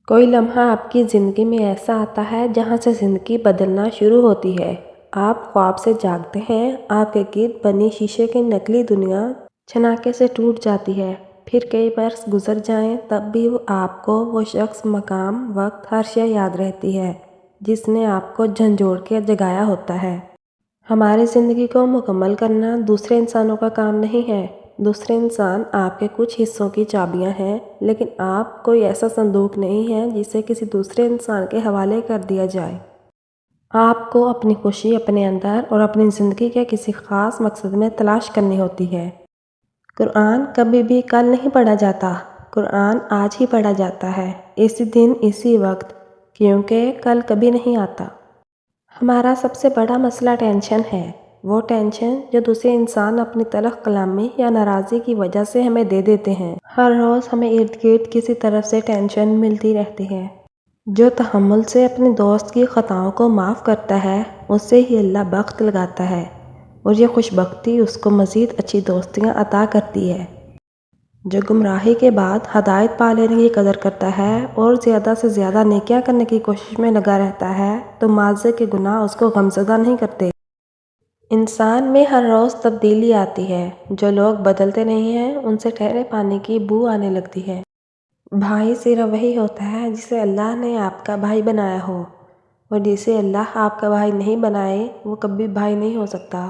کوئی لمحہ آپ کی زندگی میں ایسا آتا ہے جہاں سے زندگی بدلنا شروع ہوتی ہے۔ آپ خواب سے جاگتے ہیں، آپ کے گرد بنی شیشے کی نقلی دنیا چھناکے سے ٹوٹ جاتی ہے۔ پھر کئی برس گزر جائیں تب بھی آپ کو وہ شخص، مقام، وقت، ہر شے یاد رہتی ہے جس نے آپ کو جھنجھوڑ کے جگایا ہوتا ہے۔ ہماری زندگی کو مکمل کرنا دوسرے انسانوں کا کام نہیں ہے۔ دوسرے انسان آپ کے کچھ حصوں کی چابیاں ہیں، لیکن آپ کوئی ایسا صندوق نہیں ہے جسے کسی دوسرے انسان کے حوالے کر دیا جائے۔ آپ کو اپنی خوشی اپنے اندر اور اپنی زندگی کے کسی خاص مقصد میں تلاش کرنی ہوتی ہے۔ قرآن کبھی بھی کل نہیں پڑھا جاتا، قرآن آج ہی پڑھا جاتا ہے، اسی دن اسی وقت، کیونکہ کل کبھی نہیں آتا۔ ہمارا سب سے بڑا مسئلہ ٹینشن ہے، وہ ٹینشن جو دوسرے انسان اپنی تلخ کلامی یا ناراضی کی وجہ سے ہمیں دے دیتے ہیں۔ ہر روز ہمیں ارد گرد کسی طرف سے ٹینشن ملتی رہتی ہے۔ جو تحمل سے اپنے دوست کی خطاؤں کو معاف کرتا ہے، اس سے ہی اللہ بخت لگاتا ہے، اور یہ خوش بختی اس کو مزید اچھی دوستیاں عطا کرتی ہے۔ جو گمراہی کے بعد ہدایت پا لینے کی قدر کرتا ہے اور زیادہ سے زیادہ نیکیاں کرنے کی کوشش میں لگا رہتا ہے تو ماضی کے گناہ اس کو غمزدہ نہیں کرتے۔ انسان میں ہر روز تبدیلی آتی ہے، جو لوگ بدلتے نہیں ہیں ان سے ٹھہرے پانی کی بو آنے لگتی ہے۔ بھائی صرف وہی ہوتا ہے جسے اللہ نے آپ کا بھائی بنایا ہو، اور جسے اللہ آپ کا بھائی نہیں بنائے وہ کبھی بھائی نہیں ہو سکتا۔